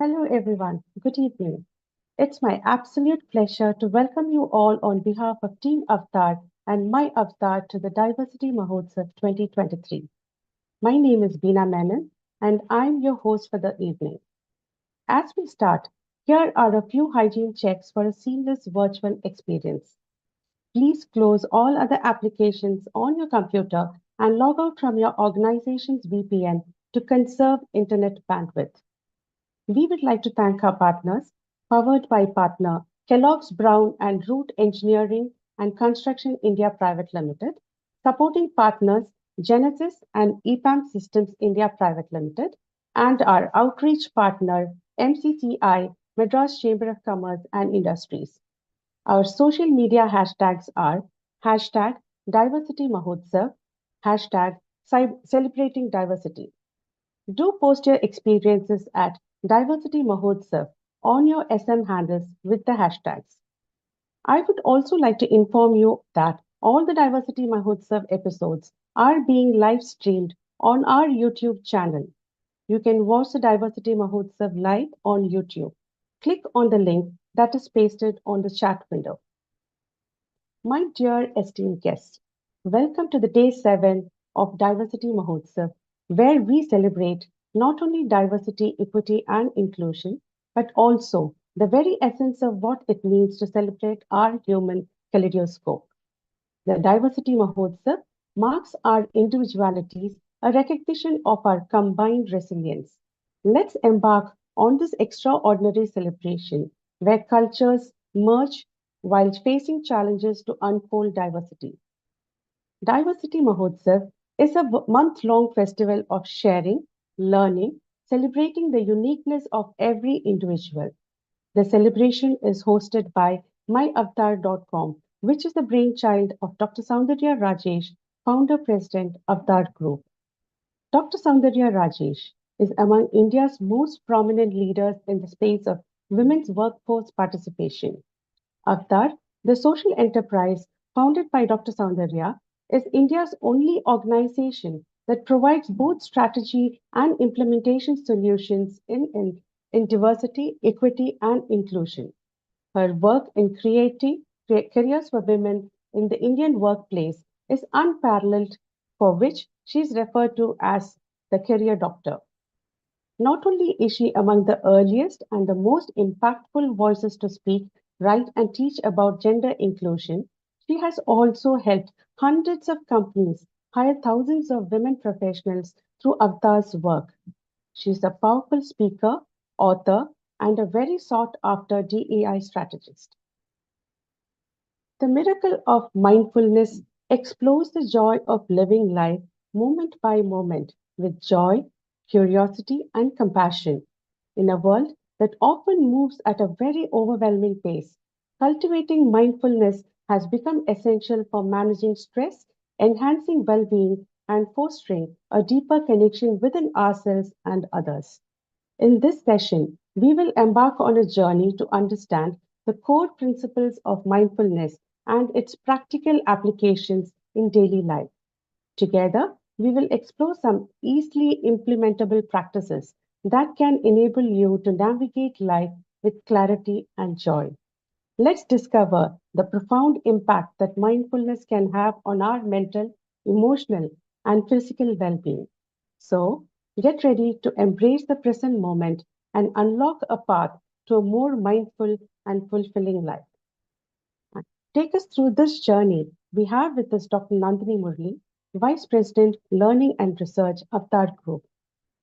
Hello, everyone. Good evening. It's my absolute pleasure to welcome you all on behalf of Team Avatar and my Avatar to the Diversity Mahotsav 2023. My name is Beena Menon, and I'm your host for the evening. As we start, here are a few hygiene checks for a seamless virtual experience. Please close all other applications on your computer and log out from your organization's VPN to conserve internet bandwidth. We would like to thank our partners, powered by partner Kellogg's Brown and Root Engineering and Construction India Private Limited, supporting partners Genesis and EPAM Systems India Private Limited, and our outreach partner MCCI, Madras Chamber of Commerce and Industries. Our social media hashtags are hashtag Diversity Mahotsav, hashtag Celebrating Diversity. Do post your experiences at Diversity Mahotsav on your SM handles with the hashtags. I would also like to inform you that all the Diversity Mahotsav episodes are being live streamed on our YouTube channel. You can watch the Diversity Mahotsav live on YouTube. Click on the link that is pasted on the chat window. My dear esteemed guests, welcome to the day 7 of Diversity Mahotsav, where we celebrate not only diversity, equity, and inclusion, but also the very essence of what it means to celebrate our human kaleidoscope. The Diversity Mahotsav marks our individualities, a recognition of our combined resilience. Let's embark on this extraordinary celebration where cultures merge while facing challenges to unfold diversity. Diversity Mahotsav is a month long festival of sharing, learning, celebrating the uniqueness of every individual. The celebration is hosted by myavatar.com, which is the brainchild of Dr. Soundarya Rajesh, founder president of that group. Dr. Soundarya Rajesh is among India's most prominent leaders in the space of women's workforce participation. Avatar, the social enterprise founded by Dr. Soundarya, is India's only organization that provides both strategy and implementation solutions in diversity, equity, and inclusion. Her work in creating careers for women in the Indian workplace is unparalleled, for which she is referred to as the career doctor. Not only is she among the earliest and the most impactful voices to speak, write, and teach about gender inclusion, she has also helped hundreds of companies hire thousands of women professionals through Avtar's work. She is a powerful speaker, author, and a very sought after DEI strategist. The miracle of mindfulness explores the joy of living life moment by moment with joy, curiosity, and compassion. In a world that often moves at a very overwhelming pace, cultivating mindfulness has become essential for managing stress, enhancing well being, and fostering a deeper connection within ourselves and others. In this session, we will embark on a journey to understand the core principles of mindfulness and its practical applications in daily life. Together, we will explore some easily implementable practices that can enable you to navigate life with clarity and joy. Let's discover the profound impact that mindfulness can have on our mental, emotional, and physical well being. So, Get ready to embrace the present moment and unlock a path to a more mindful and fulfilling life. Take us through this journey. We have with us Dr. Nandini Murli, Vice President, Learning and Research, Avtar Group.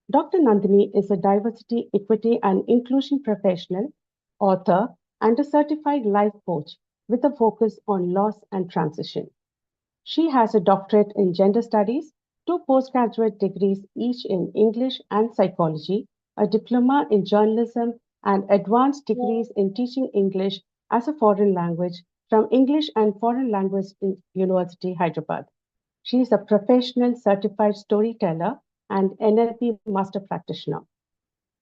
Dr. Nandini is a diversity, equity, and inclusion professional, author, and a certified life coach with a focus on loss and transition. She has a doctorate in gender studies, two postgraduate degrees each in English and psychology, a diploma in journalism, and advanced degrees in teaching English as a foreign language from English and Foreign Language University, Hyderabad. She is a professional certified storyteller and NLP master practitioner.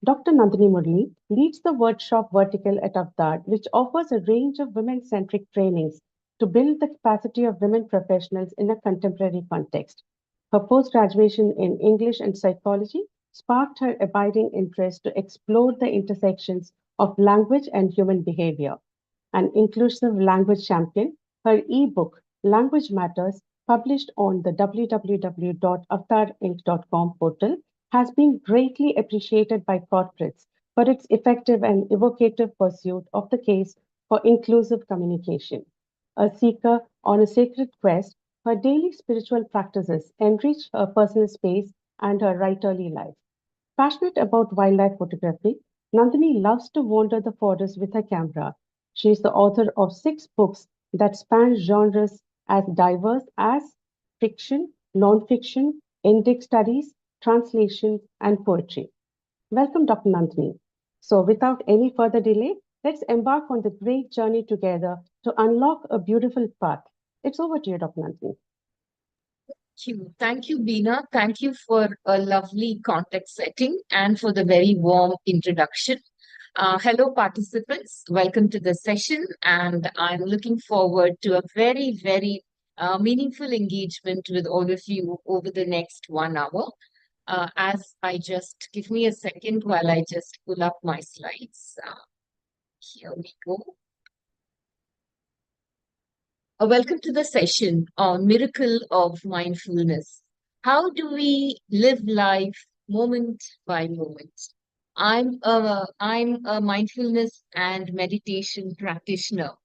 Dr. Nandini Murli leads the workshop vertical at Avdar, which offers a range of women centric trainings to build the capacity of women professionals in a contemporary context. Her post graduation in English and psychology sparked her abiding interest to explore the intersections of language and human behavior. An inclusive language champion, her e-book Language Matters, published on the www.avtarinc.com portal, has been greatly appreciated by corporates for its effective and evocative pursuit of the case for inclusive communication. A seeker on a sacred quest, her daily spiritual practices enrich her personal space and her writerly life. Passionate about wildlife photography, Nandini loves to wander the forest with her camera. She is the author of six books that span genres as diverse as fiction, non-fiction, Indic studies, translation, and poetry. Welcome, Dr. Nandini. So, without any further delay, let's embark on the great journey together to unlock a beautiful path. It's over to you, Dr. Nandini. You. Thank you, Beena. Thank you for a lovely context setting and for the very warm introduction. Hello, participants. Welcome to the session, and I'm looking forward to a very meaningful engagement with all of you over the next 1 hour. As I just give me a second while I just pull up my slides. Here we go. Welcome to the session on Miracle of Mindfulness. How do we live life moment by moment? I'm a mindfulness and meditation practitioner,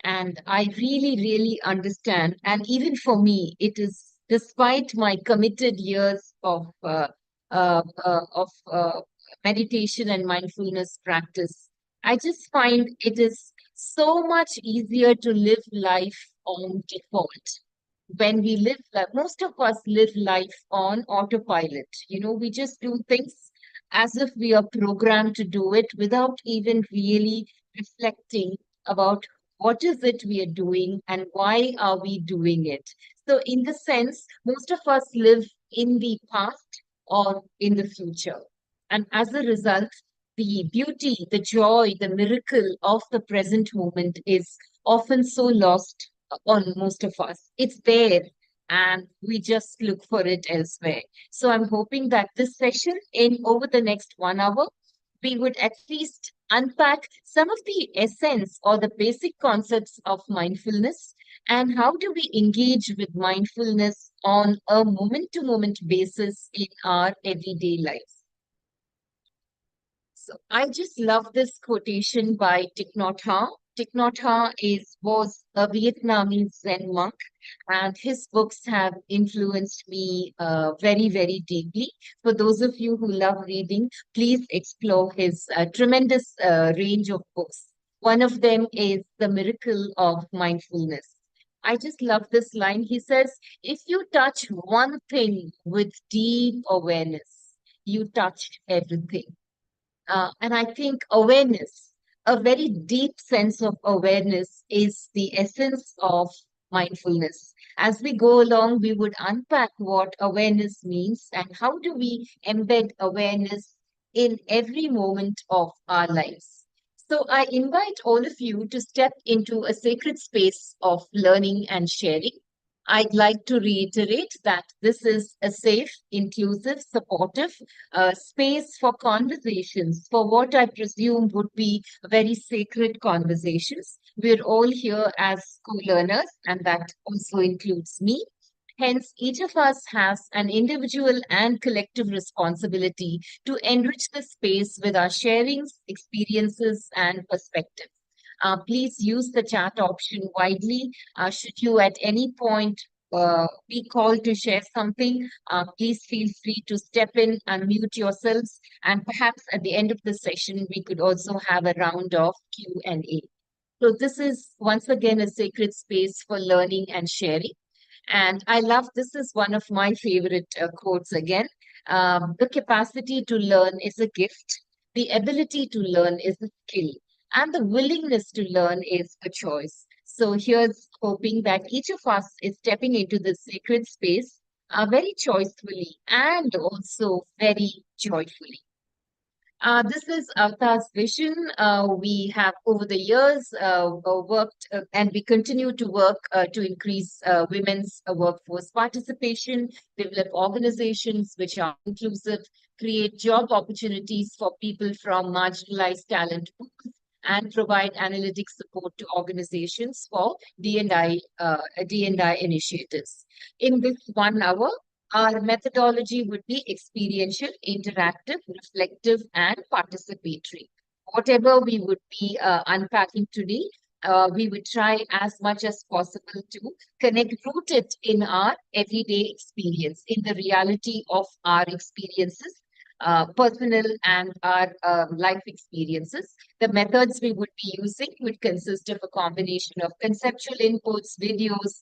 and I really understand. And even for me, it is despite my committed years of meditation and mindfulness practice, I just find it is so much easier to live life on default. When we live life, most of us live life on autopilot. We just do things as if we are programmed to do it without even really reflecting about what is it we are doing and why are we doing it. So in the sense, most of us live in the past or in the future. And as a result, the beauty, the joy, the miracle of the present moment is often so lost on most of us. It's there and we just look for it elsewhere. So I'm hoping that this session in over the next 1 hour, we would at least unpack some of the essence or the basic concepts of mindfulness and how do we engage with mindfulness on a moment to moment basis in our everyday life. So I just love this quotation by Thich Nhat Hanh. Thich Nhat Hanh was a Vietnamese Zen monk, and his books have influenced me very deeply. For those of you who love reading, please explore his tremendous range of books. One of them is The Miracle of Mindfulness. I just love this line. He says, if you touch one thing with deep awareness, you touch everything. And I think awareness, a very deep sense of awareness, is the essence of mindfulness. As we go along, we would unpack what awareness means and how do we embed awareness in every moment of our lives. So I invite all of you to step into a sacred space of learning and sharing. I'd like to reiterate that this is a safe, inclusive, supportive space for conversations, for what I presume would be very sacred conversations. We're all here as co learners, and that also includes me. Hence, each of us has an individual and collective responsibility to enrich the space with our sharings, experiences, and perspectives. Please use the chat option widely. Should you at any point be called to share something, please feel free to step in, unmute yourselves, and perhaps at the end of the session, we could also have a round of Q&A. So this is once again a sacred space for learning and sharing. And I love this is one of my favorite quotes again. The capacity to learn is a gift, the ability to learn is a skill, and the willingness to learn is a choice. So here's hoping that each of us is stepping into this sacred space very choicefully and also very joyfully. This is Avtar's vision. We have, over the years, worked and we continue to work to increase women's workforce participation, develop organizations which are inclusive, create job opportunities for people from marginalized talent pools, and provide analytic support to organizations for D&I initiatives. In this 1 hour, our methodology would be experiential, interactive, reflective, and participatory. Whatever we would be unpacking today, we would try as much as possible to root it in our everyday experience, in the reality of our experiences, personal and our life experiences. The methods we would be using would consist of a combination of conceptual inputs, videos,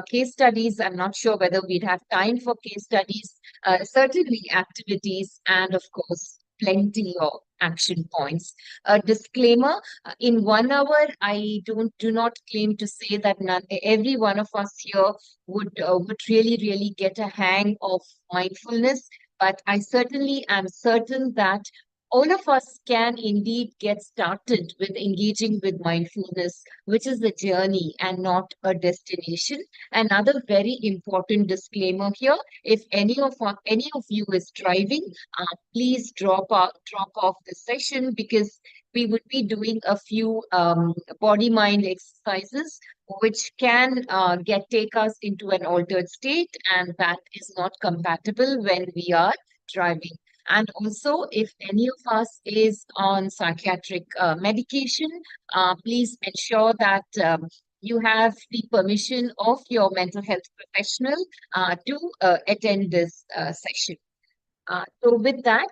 case studies. I'm not sure whether we'd have time for case studies, certainly activities, and of course, plenty of action points. A disclaimer, in 1 hour, I do not claim to say that every one of us here would really get a hang of mindfulness, but I certainly am certain that all of us can indeed get started with engaging with mindfulness, which is a journey and not a destination. Another very important disclaimer here: if any of you is driving, please drop off the session, because we would be doing a few body mind exercises which can take us into an altered state, and that is not compatible when we are driving. And also, if any of us is on psychiatric medication, please ensure that you have the permission of your mental health professional to attend this session. So with that,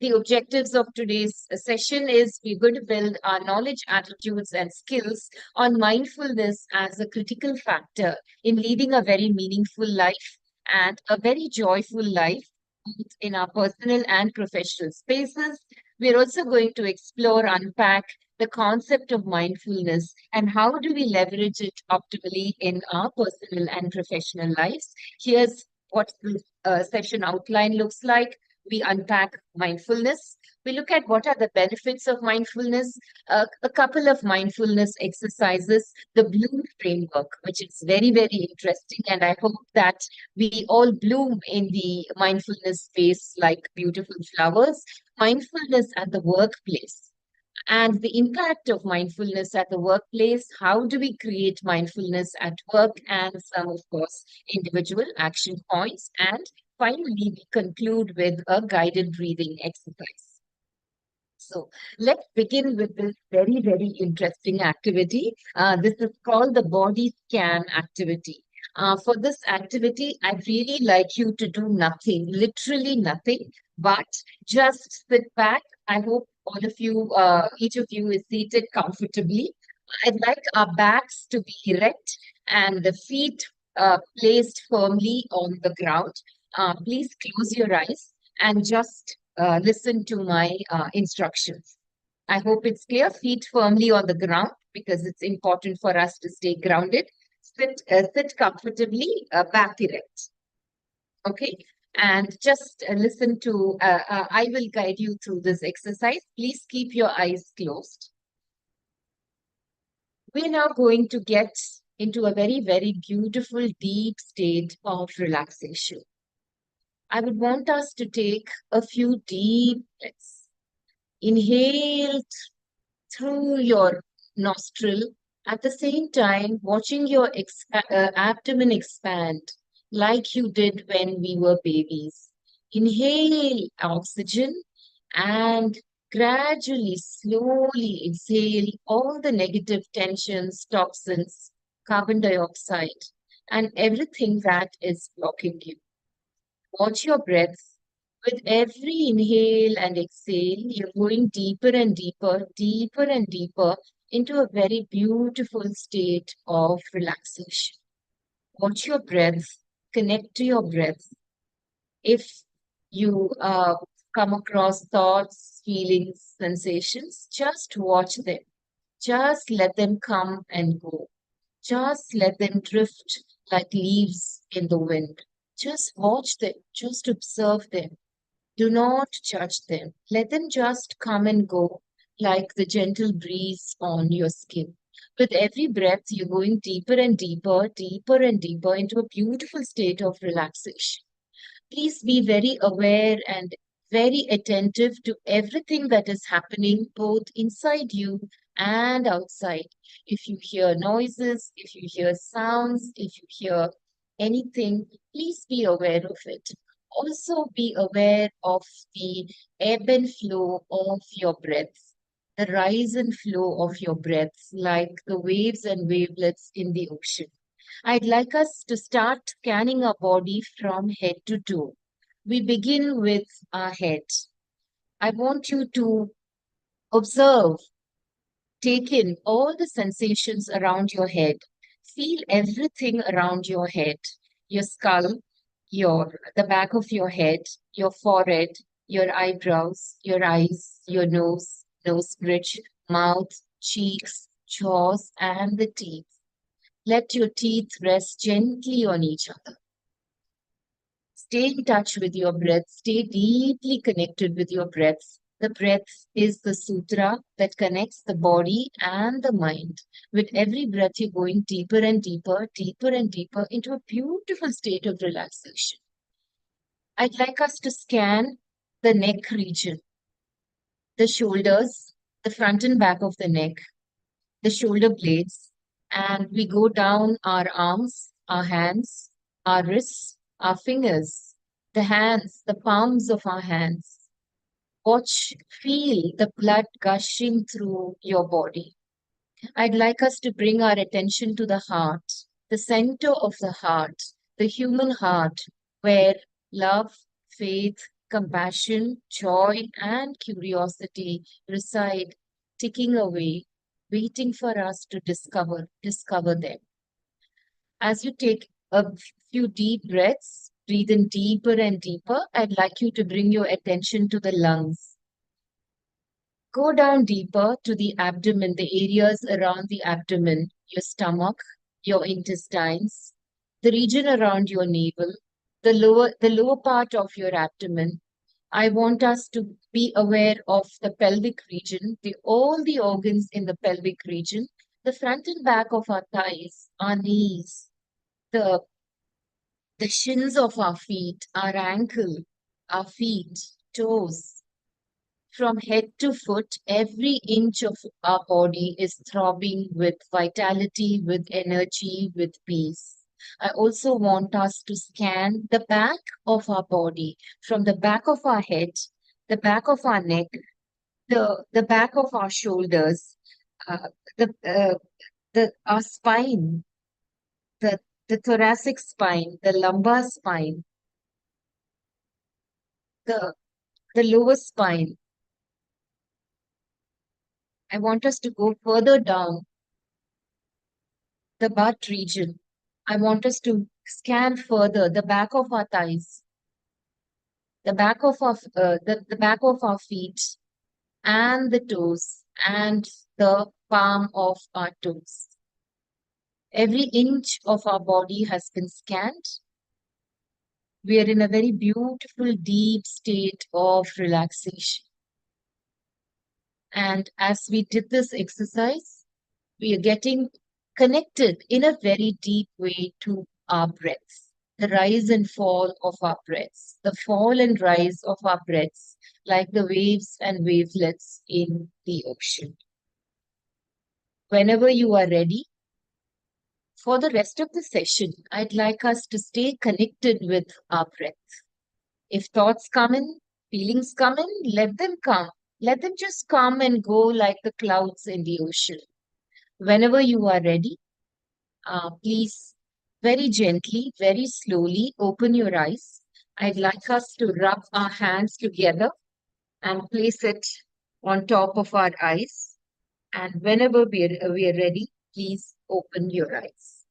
the objectives of today's session is we're going to build our knowledge, attitudes, and skills on mindfulness as a critical factor in leading a very meaningful life and a very joyful life, both in our personal and professional spaces. We're also going to explore, unpack the concept of mindfulness and how do we leverage it optimally in our personal and professional lives. Here's what the session outline looks like. We unpack mindfulness. We look at what are the benefits of mindfulness, a couple of mindfulness exercises, the Bloom framework, which is very interesting. And I hope that we all bloom in the mindfulness space like beautiful flowers. Mindfulness at the workplace and the impact of mindfulness at the workplace. How do we create mindfulness at work? And some, of course, individual action points. And finally, we conclude with a guided breathing exercise. So let's begin with this very interesting activity. This is called the body scan activity. For this activity, I'd really like you to do nothing, literally nothing, but just sit back. I hope all of you, each of you is seated comfortably. I'd like our backs to be erect and the feet placed firmly on the ground. Please close your eyes and just listen to my instructions. I hope it's clear. Feet firmly on the ground, because it's important for us to stay grounded. Sit comfortably, back erect. Okay. And just listen to, I will guide you through this exercise. Please keep your eyes closed. We're now going to get into a very beautiful, deep state of relaxation. I would want us to take a few deep breaths. Inhale through your nostril At the same time, watching your abdomen expand like you did when we were babies. Inhale oxygen and gradually, slowly exhale all the negative tensions, toxins, carbon dioxide, and everything that is blocking you. Watch your breath. With every inhale and exhale, you're going deeper and deeper, deeper and deeper into a very beautiful state of relaxation. Watch your breath, connect to your breath. If you come across thoughts, feelings, sensations, just watch them. Just let them come and go. Just let them drift like leaves in the wind. Just watch them, just observe them. Do not judge them. Let them just come and go like the gentle breeze on your skin. With every breath, you're going deeper and deeper, deeper and deeper into a beautiful state of relaxation. Please be very aware and very attentive to everything that is happening both inside you and outside. If you hear noises, if you hear sounds, if you hear anything, please be aware of it. Also, be aware of the ebb and flow of your breath, the rise and flow of your breath, like the waves and wavelets in the ocean. I'd like us to start scanning our body from head to toe. We begin with our head. I want you to observe, take in all the sensations around your head. Feel everything around your head, your skull, the back of your head, your forehead, your eyebrows, your eyes, your nose bridge, mouth, cheeks, jaws, and the teeth. Let your teeth rest gently on each other. Stay in touch with your breath. Stay deeply connected with your breath. The breath is the sutra that connects the body and the mind. With every breath, you're going deeper and deeper, deeper and deeper into a beautiful state of relaxation. I'd like us to scan the neck region, the shoulders, the front and back of the neck, the shoulder blades, and we go down our arms, our hands, our wrists, our fingers, the hands, the palms of our hands. Watch, feel the blood gushing through your body. I'd like us to bring our attention to the heart, the center of the heart, the human heart, where love, faith, compassion, joy, and curiosity reside, ticking away, waiting for us to discover them. As you take a few deep breaths, breathe in deeper and deeper, I'd like you to bring your attention to the lungs. Go down deeper to the abdomen, the areas around the abdomen, your stomach, your intestines, the region around your navel, the lower part of your abdomen. I want us to be aware of the pelvic region, all the organs in the pelvic region, the front and back of our thighs, our knees, the the shins of our feet, our ankle, our feet, toes. From head to foot, every inch of our body is throbbing with vitality, with energy, with peace. I also want us to scan the back of our body, from the back of our head, the back of our neck, the back of our shoulders, uh, the, uh, our spine, the, the thoracic spine, the lumbar spine, the, the lower spine. I want us to go further down the butt region. I want us to scan further the back of our thighs, the back of our feet, and the toes, and the palm of our toes. Every inch of our body has been scanned. We are in a very beautiful, deep state of relaxation. And as we did this exercise, we are getting connected in a very deep way to our breaths, the rise and fall of our breaths, the fall and rise of our breaths, like the waves and wavelets in the ocean. Whenever you are ready, for the rest of the session, I'd like us to stay connected with our breath. If thoughts come in, feelings come in, let them come. Let them just come and go like the clouds in the ocean. Whenever you are ready, please very gently, very slowly open your eyes. I'd like us to rub our hands together and place it on top of our eyes. And whenever we are ready, please open your eyes.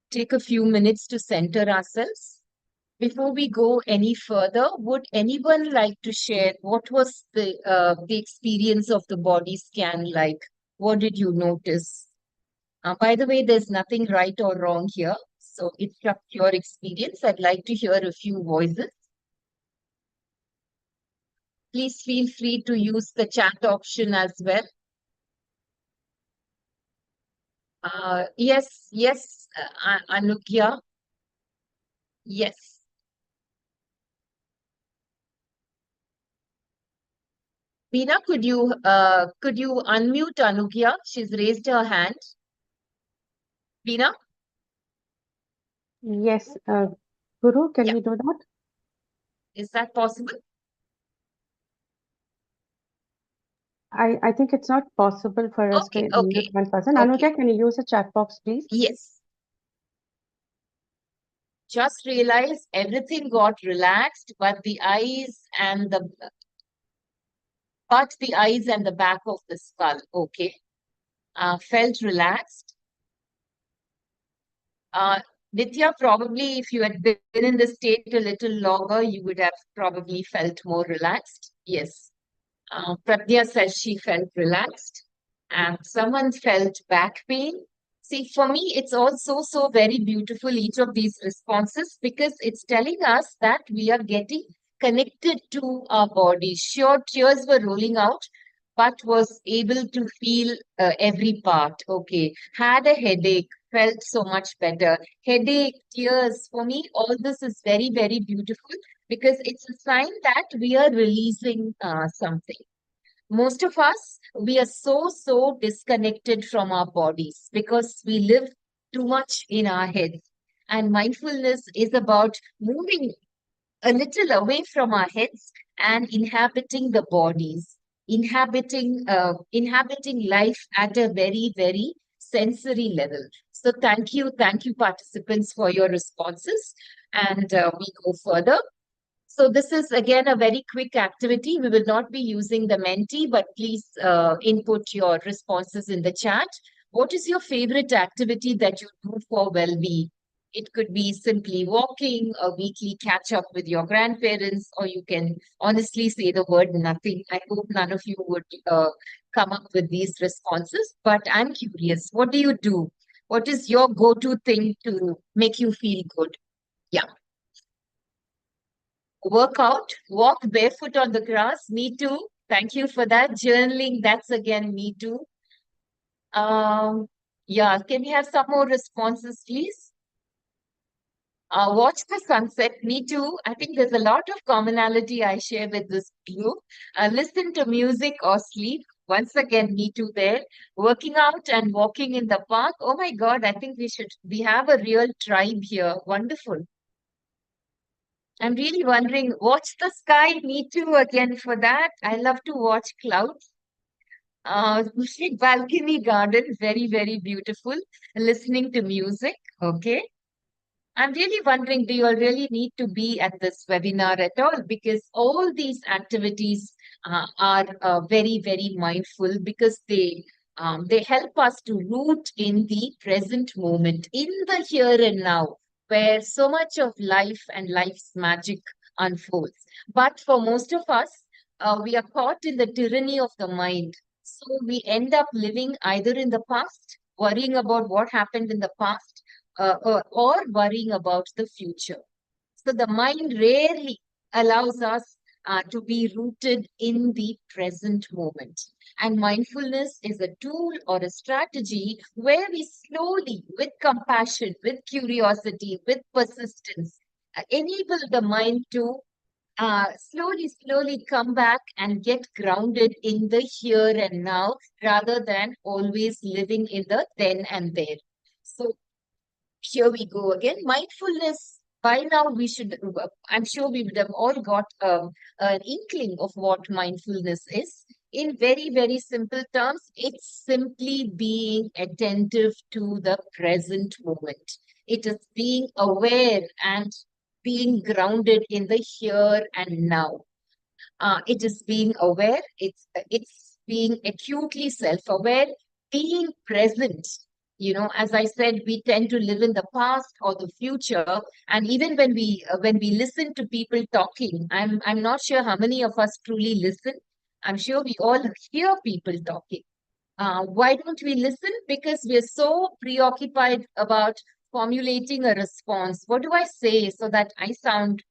Take a few minutes to center ourselves. Before we go any further, would anyone like to share what was the experience of the body scan like? What did you notice? By the way, there's nothing right or wrong here. So it's just your experience. I'd like to hear a few voices. Please feel free to use the chat option as well. Yes, Anugya, yes. Veena, could you unmute Anugya? She's raised her hand. Veena? Yes, Guru, can Yeah. we do that? Is that possible? I think it's not possible for us to Okay, mute okay, one person. okay. Anuja, can you use the chat box, please? Yes. Just realize everything got relaxed, but the eyes and the back of the skull, okay, felt relaxed. Uh, Nitya, probably if you had been in this state a little longer, you would have probably felt more relaxed. Yes. Pratya says she felt relaxed, and someone felt back pain. See, for me, it's also so very beautiful, each of these responses, because it's telling us that we are getting connected to our bodies. Sure, tears were rolling out, but was able to feel every part. Okay, had a headache, felt so much better. Headache, tears, for me, all this is very, very beautiful because it's a sign that we are releasing something. Most of us, we are so disconnected from our bodies because we live too much in our heads. And mindfulness is about moving a little away from our heads and inhabiting the bodies, inhabiting life at a very, very sensory level. So thank you, participants, for your responses. And we go further. So this is again a very quick activity. We will not be using the Menti, but please input your responses in the chat. What is your favorite activity that you do for well-being? It could be simply walking, a weekly catch up with your grandparents, or you can honestly say the word nothing. I hope none of you would come up with these responses, but I'm curious. What do you do? What is your go-to thing to make you feel good? Yeah. Workout, walk barefoot on the grass. Me too. Thank you for that. Journaling, that's again me too. Um, yeah, can we have some more responses, please? Watch the sunset. Me too. I think there's a lot of commonality I share with this group. Listen to music or sleep. Once again, me too there. Working out and walking in the park. Oh my God, I think we have a real tribe here. Wonderful. I'm really wondering, watch the sky, me too, again for that. I love to watch clouds. Balcony garden, very, very beautiful. Listening to music, okay. I'm really wondering, do you all really need to be at this webinar at all? Because all these activities are very, very mindful because they help us to root in the present moment, in the here and now, where so much of life and life's magic unfolds. But for most of us, we are caught in the tyranny of the mind. So we end up living either in the past, worrying about what happened in the past, or worrying about the future. So the mind rarely allows us to be rooted in the present moment. And mindfulness is a tool or a strategy where we slowly, with compassion, with curiosity, with persistence, enable the mind to Slowly come back and get grounded in the here and now rather than always living in the then and there. So here we go again. Mindfulness. By now, I'm sure we would have all got an inkling of what mindfulness is. In very, very simple terms, it's simply being attentive to the present moment. It is being aware and being grounded in the here and now. It is being aware, it's being acutely self-aware, being present. As I said, we tend to live in the past or the future, and even when we listen to people talking, I'm not sure how many of us truly listen. I'm sure we all hear people talking. Why don't we listen? Because we're so preoccupied about formulating a response. What do I say so that I sound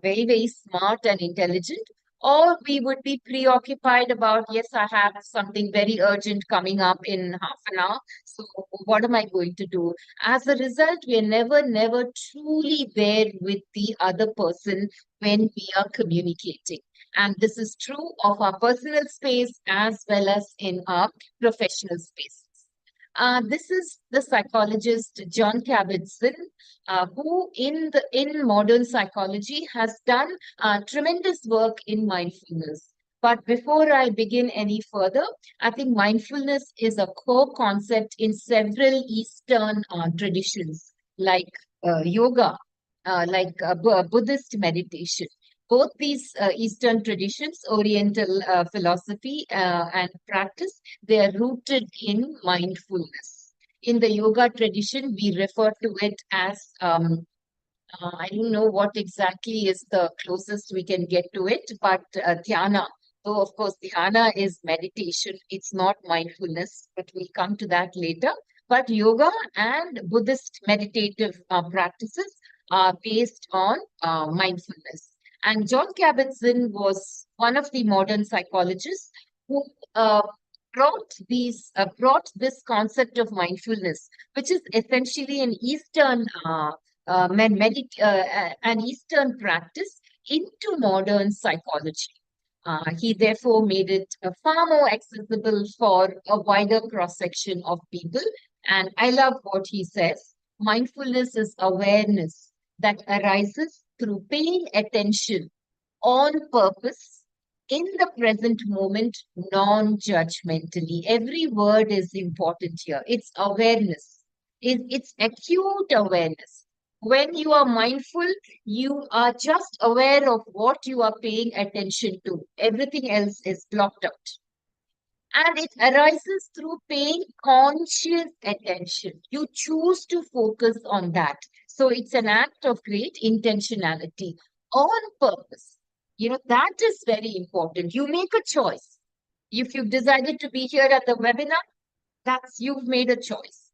very, very smart and intelligent? Or we would be preoccupied about, yes, I have something very urgent coming up in half an hour. So, what am I going to do? As a result, we are never, never truly there with the other person when we are communicating. And this is true of our personal space as well as in our professional spaces. This is the psychologist John Kabat-Zinn, who in modern psychology has done tremendous work in mindfulness. But before I begin any further, I think mindfulness is a core concept in several Eastern traditions, like yoga, Buddhist meditation. Both these Eastern traditions, Oriental philosophy and practice, they are rooted in mindfulness. In the yoga tradition, we refer to it as, I don't know what exactly is the closest we can get to it, but dhyana. Though, of course, dhyana is meditation, it's not mindfulness, but we'll come to that later. But yoga and Buddhist meditative practices are based on mindfulness. And John Kabat-Zinn was one of the modern psychologists who brought this concept of mindfulness, which is essentially an Eastern practice into modern psychology. He therefore made it far more accessible for a wider cross section of people. And I love what he says. Mindfulness is awareness that arises through paying attention on purpose in the present moment, non judgmentally. Every word is important here. It's awareness, it's acute awareness. When you are mindful, you are just aware of what you are paying attention to. Everything else is blocked out. And it arises through paying conscious attention. You choose to focus on that. So it's an act of great intentionality on purpose. That is very important. You make a choice. If you've decided to be here at the webinar, you've made a choice.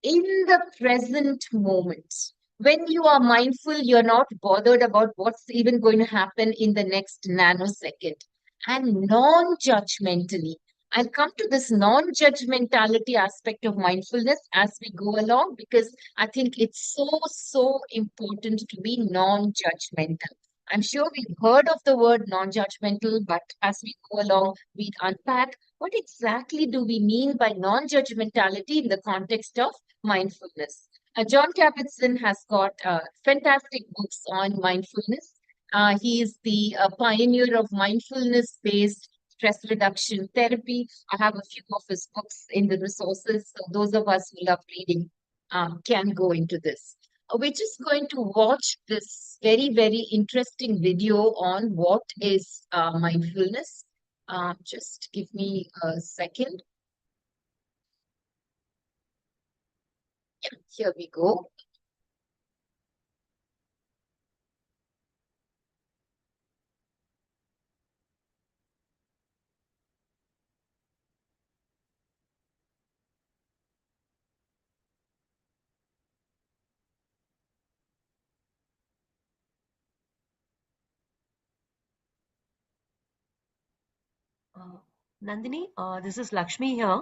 In the present moment, when you are mindful, you're not bothered about what's even going to happen in the next nanosecond. And non-judgmentally, I'll come to this non-judgmentality aspect of mindfulness as we go along, because I think it's so, so important to be non-judgmental. I'm sure we've heard of the word non-judgmental, but as we go along, we unpack what exactly do we mean by non-judgmentality in the context of mindfulness. John Kabat-Zinn has got fantastic books on mindfulness. He is the pioneer of mindfulness-based stress reduction therapy. I have a few of his books in the resources, so those of us who love reading can go into this. We're just going to watch this very, very interesting video on what is mindfulness. Just give me a second. Yeah, here we go. Uh, Nandini, this is Lakshmi here.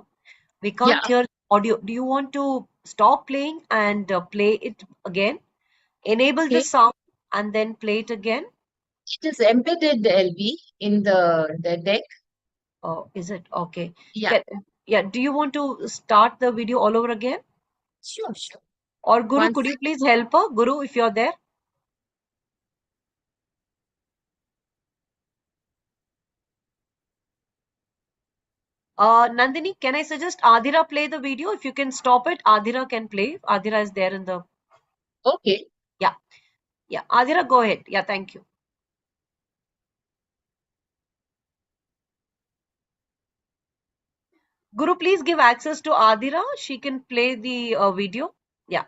We Yeah, can't hear audio. Do you want to stop playing and play it again? Enable the okay. sound and then play it again? It is embedded, LV, in the deck. Oh, is it? Okay. Yeah, Can, yeah, do you want to start the video all over again? sure, sure. Or Guru, One could you sec. please help her? Guru, if you're there. Nandini, can I suggest Adira play the video? If you can stop it, Adira can play. Adira is there in the, Okay. yeah, yeah. Adira, go ahead. Yeah, thank you. Guru, please give access to Adira. She can play the video. Yeah.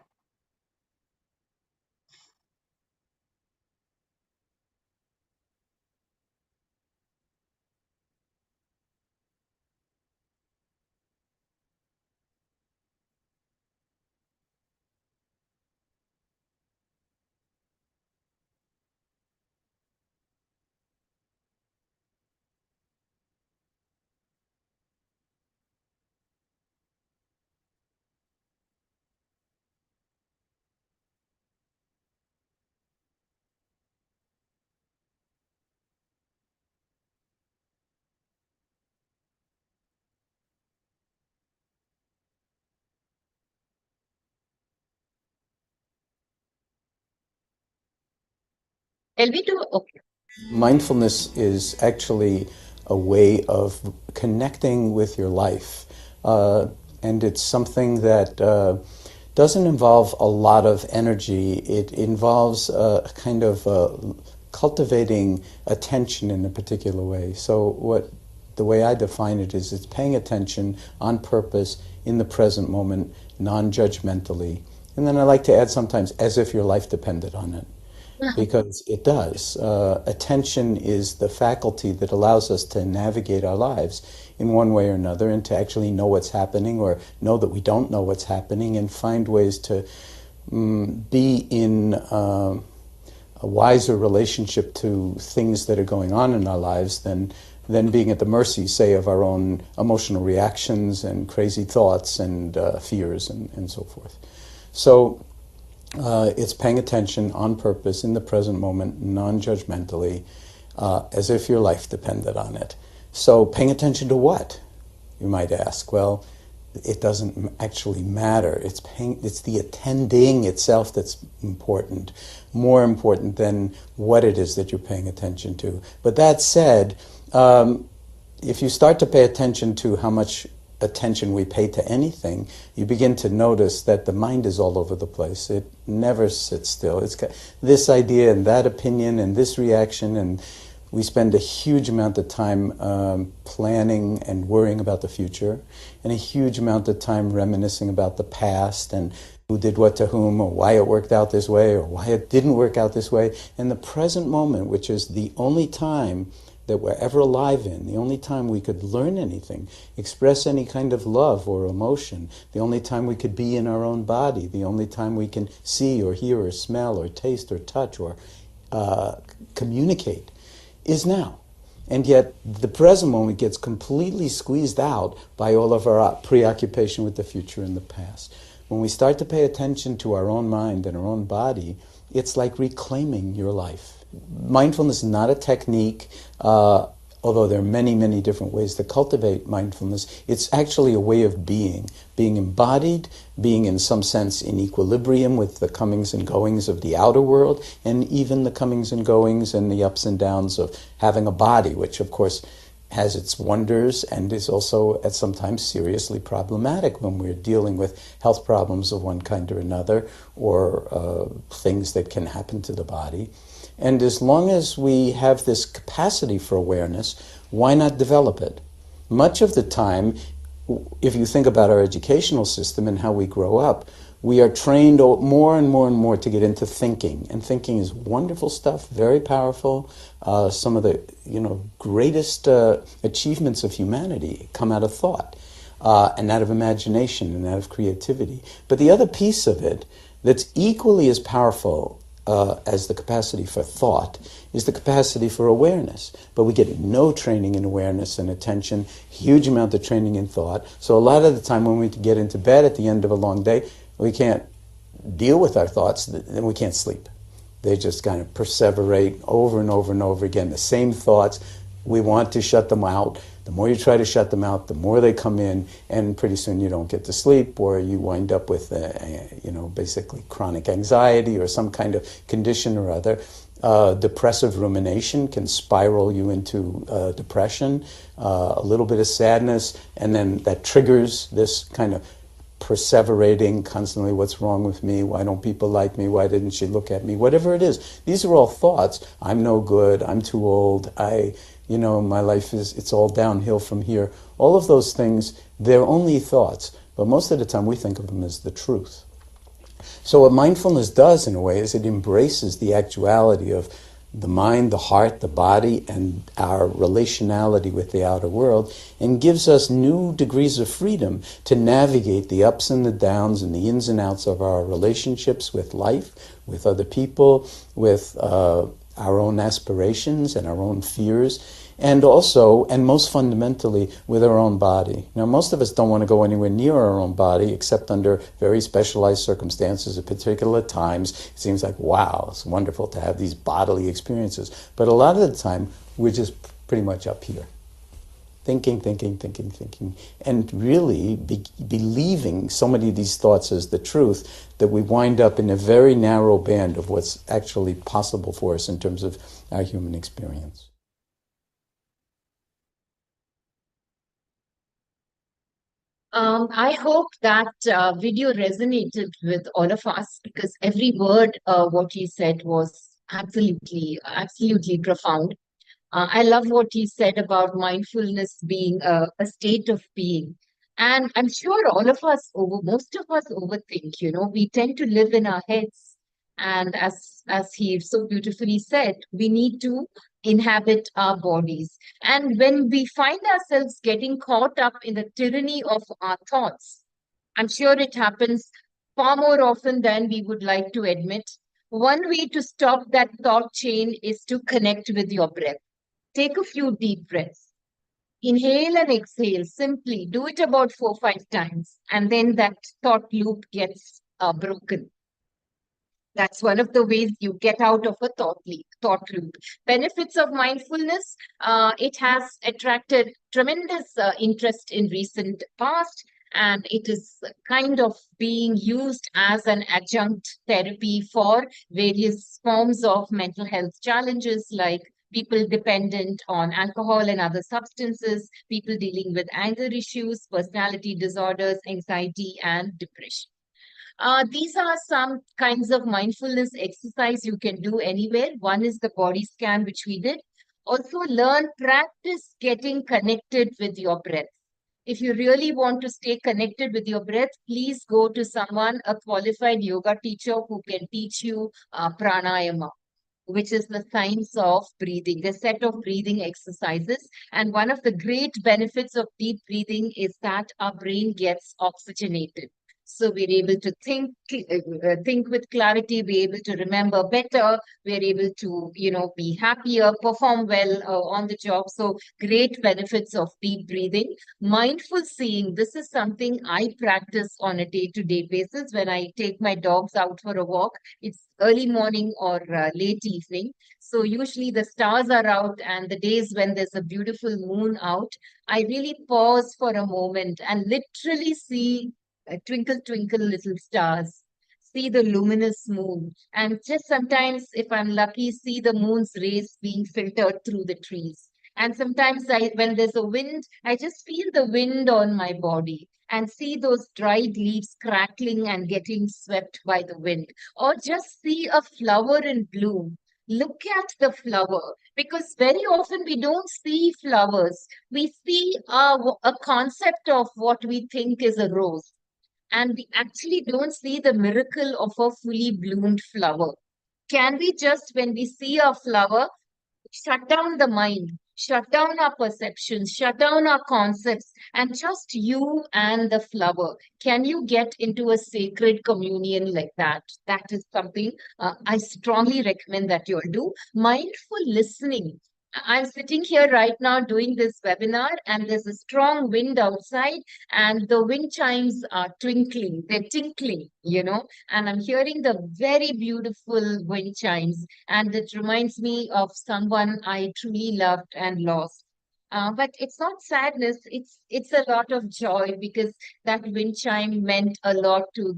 LV to, okay. Mindfulness is actually a way of connecting with your life. And it's something that doesn't involve a lot of energy. It involves kind of cultivating attention in a particular way. So, the way I define it is it's paying attention on purpose in the present moment, non judgmentally. And then I like to add sometimes as if your life depended on it because it does. Attention is the faculty that allows us to navigate our lives in one way or another and to actually know what's happening or know that we don't know what's happening and find ways to be in a wiser relationship to things that are going on in our lives than being at the mercy, say, of our own emotional reactions and crazy thoughts and fears and so forth. So it's paying attention on purpose in the present moment, non-judgmentally, as if your life depended on it. So paying attention to what, you might ask? Well, it doesn't actually matter. It's the attending itself that's important, more important than what it is that you're paying attention to. But that said, if you start to pay attention to how much attention we pay to anything, you begin to notice that the mind is all over the place. It never sits still. It's got this idea and that opinion and this reaction, and we spend a huge amount of time planning and worrying about the future, and a huge amount of time reminiscing about the past and who did what to whom, or why it worked out this way, or why it didn't work out this way. And the present moment, which is the only time that we're ever alive in, the only time we could learn anything, express any kind of love or emotion, the only time we could be in our own body, the only time we can see or hear or smell or taste or touch or communicate, is now. And yet the present moment gets completely squeezed out by all of our preoccupation with the future and the past. When we start to pay attention to our own mind and our own body, it's like reclaiming your life. Mindfulness is not a technique, although there are many, many different ways to cultivate mindfulness. It's actually a way of being embodied, being in some sense in equilibrium with the comings and goings of the outer world, and even the comings and goings and the ups and downs of having a body, which of course has its wonders and is also at sometimes seriously problematic when we're dealing with health problems of one kind or another, or things that can happen to the body. And as long as we have this capacity for awareness, why not develop it? Much of the time, if you think about our educational system and how we grow up, we are trained more and more and more to get into thinking. And thinking is wonderful stuff, very powerful. Some of the greatest achievements of humanity come out of thought and out of imagination and out of creativity. But the other piece of it that's equally as powerful as the capacity for thought is the capacity for awareness. But we get no training in awareness and attention, huge amount of training in thought. So a lot of the time when we get into bed at the end of a long day, we can't deal with our thoughts, then we can't sleep. They just kind of perseverate over and over and over again. The same thoughts. We want to shut them out. The more you try to shut them out, the more they come in, and pretty soon you don't get to sleep, or you wind up with, basically chronic anxiety or some kind of condition or other. Depressive rumination can spiral you into depression, a little bit of sadness, and then that triggers this kind of perseverating constantly. What's wrong with me? Why don't people like me? Why didn't she look at me? Whatever it is, these are all thoughts. I'm no good. I'm too old. My life it's all downhill from here. All of those things, they're only thoughts, but most of the time we think of them as the truth. So what mindfulness does, in a way, is it embraces the actuality of the mind, the heart, the body, and our relationality with the outer world, and gives us new degrees of freedom to navigate the ups and the downs and the ins and outs of our relationships with life, with other people, with our own aspirations and our own fears, and also, and most fundamentally, with our own body. Now, most of us don't want to go anywhere near our own body except under very specialized circumstances at particular times. It seems like, wow, it's wonderful to have these bodily experiences. But a lot of the time, we're just pretty much up here. Thinking, and really believing so many of these thoughts as the truth that we wind up in a very narrow band of what's actually possible for us in terms of our human experience. I hope that video resonated with all of us, because every word what he said was absolutely profound. I love what he said about mindfulness being a state of being. And I'm sure most of us overthink, we tend to live in our heads. And as he so beautifully said, we need to inhabit our bodies. And when we find ourselves getting caught up in the tyranny of our thoughts, I'm sure it happens far more often than we would like to admit. One way to stop that thought chain is to connect with your breath. Take a few deep breaths. Inhale and exhale. Simply do it about 4 or 5 times, and then that thought loop gets broken. That's one of the ways you get out of a thought loop. Benefits of mindfulness. It has attracted tremendous interest in recent past, and it is kind of being used as an adjunct therapy for various forms of mental health challenges, like people dependent on alcohol and other substances, people dealing with anger issues, personality disorders, anxiety, and depression. These are some kinds of mindfulness exercise you can do anywhere. One is the body scan, which we did. Also, practice getting connected with your breath. If you really want to stay connected with your breath, please go to someone, a qualified yoga teacher who can teach you pranayama, which is the science of breathing, the set of breathing exercises. And one of the great benefits of deep breathing is that our brain gets oxygenated. So we're able to think with clarity, we're able to remember better, we're able to, be happier, perform well on the job. So great benefits of deep breathing. Mindful seeing, this is something I practice on a day-to-day basis when I take my dogs out for a walk. It's early morning or late evening. So usually the stars are out, and the days when there's a beautiful moon out, I really pause for a moment and literally see twinkle, twinkle, little stars, see the luminous moon, and just sometimes, if I'm lucky, see the moon's rays being filtered through the trees. And sometimes when there's a wind, I just feel the wind on my body and see those dried leaves crackling and getting swept by the wind, or just see a flower in bloom. Look at the flower, because very often we don't see flowers. We see a concept of what we think is a rose, and we actually don't see the miracle of a fully bloomed flower. Can we just, when we see a flower, shut down the mind, shut down our perceptions, shut down our concepts, and just you and the flower? Can you get into a sacred communion like that? That is something I strongly recommend that you all do. Mindful listening. I'm sitting here right now doing this webinar, and there's a strong wind outside, and the wind chimes are twinkling, they're tinkling, and I'm hearing the very beautiful wind chimes, and it reminds me of someone I truly loved and lost. But it's not sadness, it's a lot of joy because that wind chime meant a lot to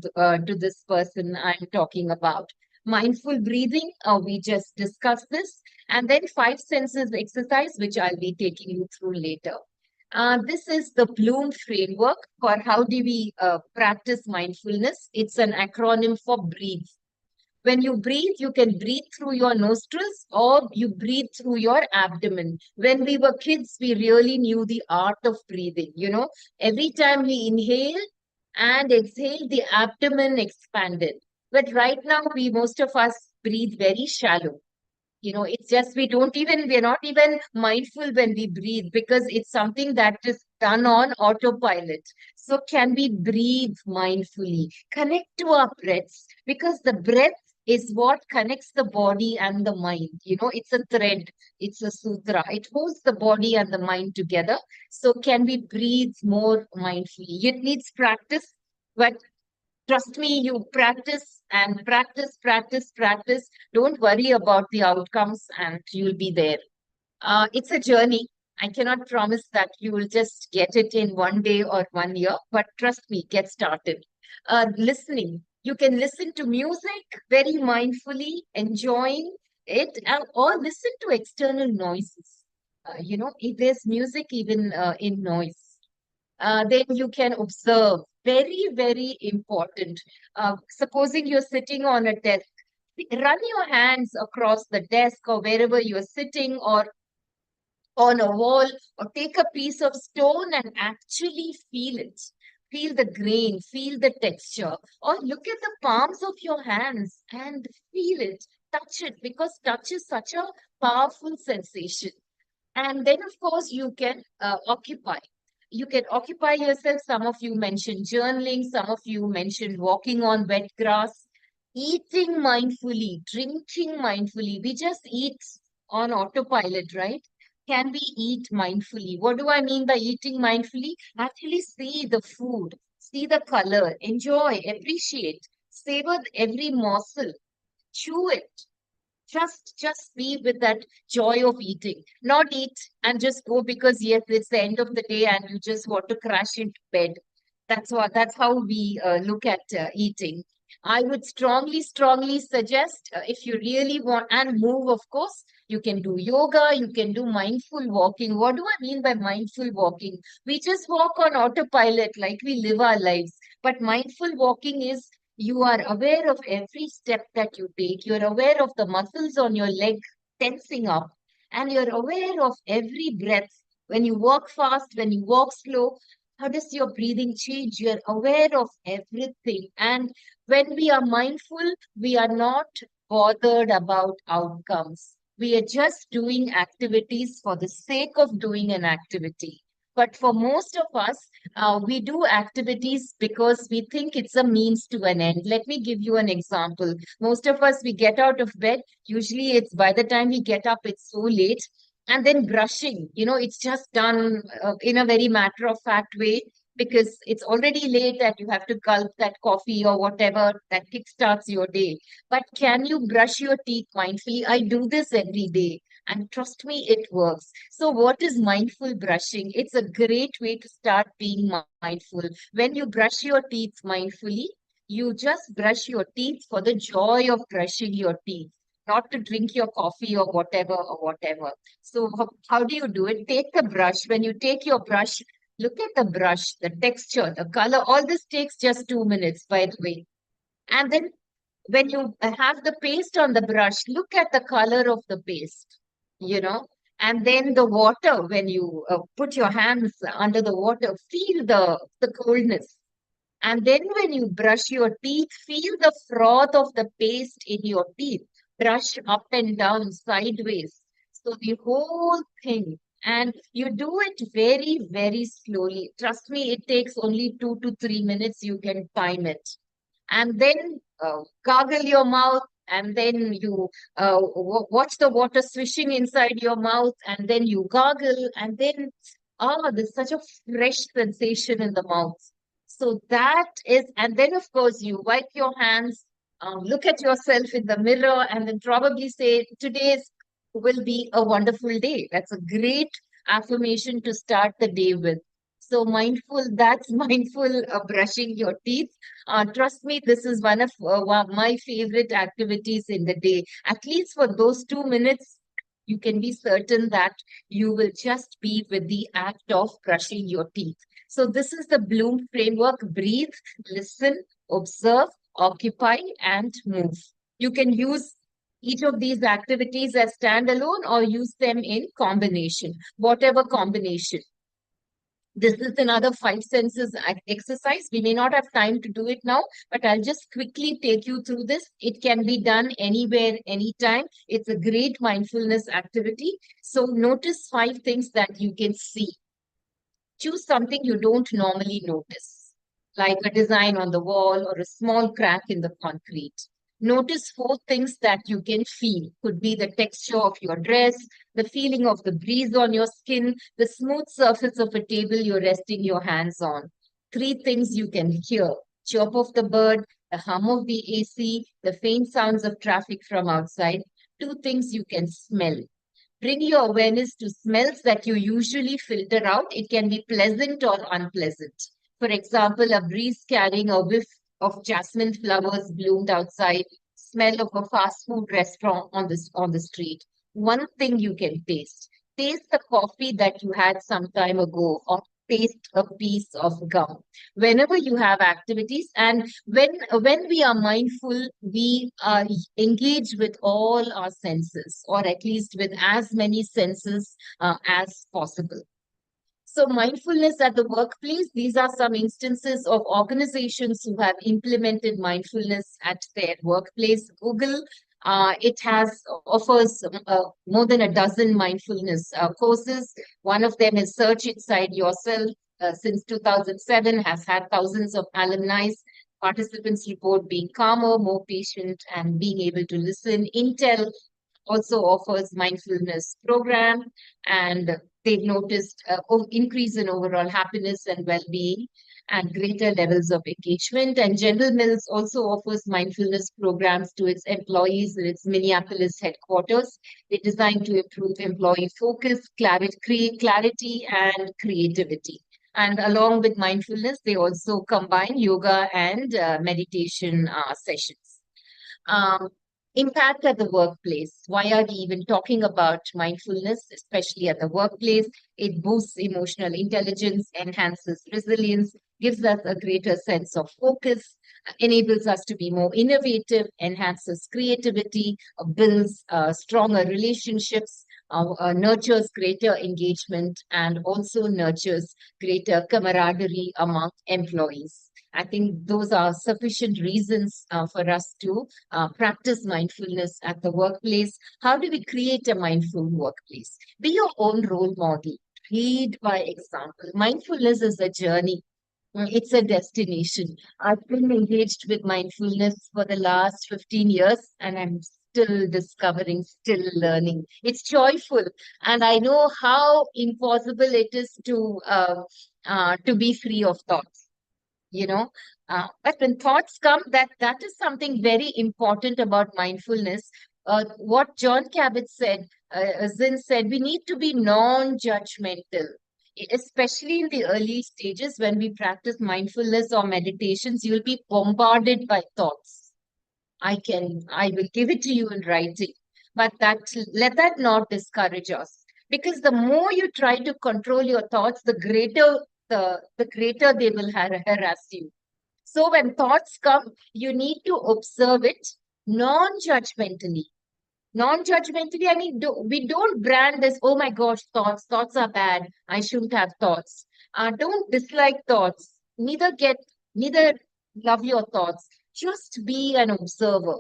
this person I'm talking about. Mindful breathing, we just discussed this, and then five senses exercise, which I'll be taking you through later. This is the Bloom framework for how do we practice mindfulness. It's an acronym for breathe. When you breathe, you can breathe through your nostrils or you breathe through your abdomen. When we were kids, we really knew the art of breathing. Every time we inhale and exhale, the abdomen expanded. But right now, most of us breathe very shallow. It's just we're not even mindful when we breathe because it's something that is done on autopilot. So can we breathe mindfully? Connect to our breaths because the breath is what connects the body and the mind. It's a thread, it's a sutra. It holds the body and the mind together. So can we breathe more mindfully? It needs practice, but trust me, you practice and practice, practice, practice. Don't worry about the outcomes and you'll be there. It's a journey. I cannot promise that you will just get it in one day or 1 year, but trust me, get started. Listening. You can listen to music very mindfully, enjoying it, or listen to external noises. If there's music even in noise, then you can observe. Very, very important. Supposing you're sitting on a desk, run your hands across the desk or wherever you're sitting or on a wall, or take a piece of stone and actually feel it. Feel the grain, feel the texture, or look at the palms of your hands and feel it, touch it, because touch is such a powerful sensation. And then, of course, you can occupy. You can occupy yourself. Some of you mentioned journaling, some of you mentioned walking on wet grass, eating mindfully, drinking mindfully. We just eat on autopilot, right? Can we eat mindfully? What do I mean by eating mindfully? Actually, see the food, see the color, enjoy, appreciate, savor every morsel, chew it, just be with that joy of eating, not eat and just go because yes, it's the end of the day and you just want to crash into bed. That's how we look at eating. I would strongly suggest, if you really want and move, of course, you can do yoga, you can do mindful walking. What do I mean by mindful walking? We just walk on autopilot like we live our lives, but mindful walking is you are aware of every step that you take. You're aware of the muscles on your leg tensing up. And you're aware of every breath. When you walk fast, when you walk slow, how does your breathing change? You're aware of everything. And when we are mindful, we are not bothered about outcomes. We are just doing activities for the sake of doing an activity. But for most of us, we do activities because we think it's a means to an end. Let me give you an example. Most of us, we get out of bed. Usually, it's by the time we get up, it's so late. And then brushing, it's just done in a very matter of fact way because it's already late and you have to gulp that coffee or whatever that kickstarts your day. But can you brush your teeth mindfully? I do this every day. And trust me, it works. So, what is mindful brushing? It's a great way to start being mindful. When you brush your teeth mindfully, you just brush your teeth for the joy of brushing your teeth, not to drink your coffee or whatever or whatever. So, how do you do it? Take the brush. When you take your brush, look at the brush, the texture, the color. All this takes just 2 minutes, by the way. And then when you have the paste on the brush, look at the color of the paste, you know, and then the water, when you put your hands under the water, feel the coldness. And then when you brush your teeth, feel the froth of the paste in your teeth. Brush up and down, sideways. So the whole thing. And you do it very, very slowly. Trust me, it takes only 2 to 3 minutes. You can time it and then gargle your mouth, and then you watch the water swishing inside your mouth, and then you gargle, and then there's such a fresh sensation in the mouth. So that is, and then of course you wipe your hands, look at yourself in the mirror, and then probably say, today's will be a wonderful day. That's a great affirmation to start the day with. So that's mindful brushing your teeth. Trust me, this is one of my favorite activities in the day. At least for those 2 minutes, you can be certain that you will just be with the act of brushing your teeth. So this is the Bloom framework: breathe, listen, observe, occupy, and move. You can use each of these activities as standalone or use them in combination, whatever combination. This is another five senses exercise. We may not have time to do it now, but I'll just quickly take you through this. It can be done anywhere, anytime. It's a great mindfulness activity. So notice five things that you can see. Choose something you don't normally notice, like a design on the wall or a small crack in the concrete. Notice four things that you can feel. Could be the texture of your dress, the feeling of the breeze on your skin, the smooth surface of a table you're resting your hands on. Three things you can hear: chirp of the bird, the hum of the AC, the faint sounds of traffic from outside. Two things you can smell. Bring your awareness to smells that you usually filter out. It can be pleasant or unpleasant. For example, a breeze carrying a whiff of jasmine flowers bloomed outside, smell of a fast food restaurant on the street. One thing you can taste. Taste the coffee that you had some time ago, or taste a piece of gum. Whenever you have activities, and when we are mindful, we engage with all our senses, or at least with as many senses as possible. So mindfulness at the workplace, these are some instances of organizations who have implemented mindfulness at their workplace. Google, it has offers more than a dozen mindfulness courses. One of them is Search Inside Yourself. Since 2007, has had thousands of alumni. Participants report being calmer, more patient, and being able to listen. Intel also offers mindfulness program, and they've noticed increase in overall happiness and well-being and greater levels of engagement. And General Mills also offers mindfulness programs to its employees in its Minneapolis headquarters. They're designed to improve employee focus, clarity, and creativity. And along with mindfulness, they also combine yoga and meditation sessions. Um, Impact at the workplace. Why are we even talking about mindfulness, especially at the workplace? It boosts emotional intelligence, enhances resilience, gives us a greater sense of focus, enables us to be more innovative, enhances creativity, builds stronger relationships, nurtures greater engagement, and also nurtures greater camaraderie among employees. I think those are sufficient reasons for us to practice mindfulness at the workplace. How do we create a mindful workplace? Be your own role model. Lead by example. Mindfulness is a journey. It's a destination. I've been engaged with mindfulness for the last 15 years, and I'm still discovering, still learning. It's joyful, and I know how impossible it is to be free of thoughts, you know. But when thoughts come, that is something very important about mindfulness. What John Cabot said, Zinn said, we need to be non-judgmental, especially in the early stages. When we practice mindfulness or meditations, you'll be bombarded by thoughts. I will give it to you in writing, but let that not discourage us, because the more you try to control your thoughts, the greater they will harass you. So when thoughts come, you need to observe it non-judgmentally. Non-judgmentally, I mean, we don't brand this, oh my gosh, thoughts are bad, I shouldn't have thoughts. Don't dislike thoughts. Neither love your thoughts. Just be an observer.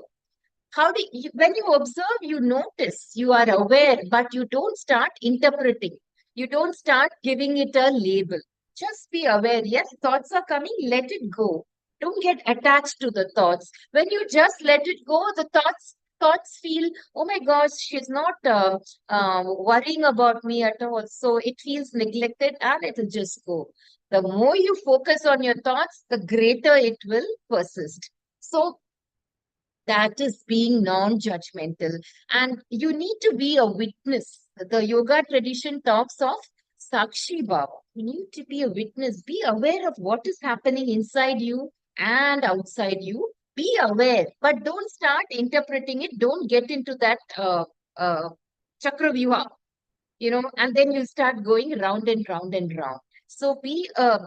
When you observe, you notice, you are aware, but you don't start interpreting. You don't start giving it a label. Just be aware. Yes, thoughts are coming, let it go. Don't get attached to the thoughts. When you just let it go, the thoughts feel, oh my gosh, she's not worrying about me at all. So it feels neglected and it'll just go. The more you focus on your thoughts, the greater it will persist. So that is being non-judgmental. And you need to be a witness. The yoga tradition talks of Sakshi Bhava. You need to be a witness. Be aware of what is happening inside you and outside you. Be aware, but don't start interpreting it. Don't get into that uh, chakravyuha, and then you start going round and round and round. So be a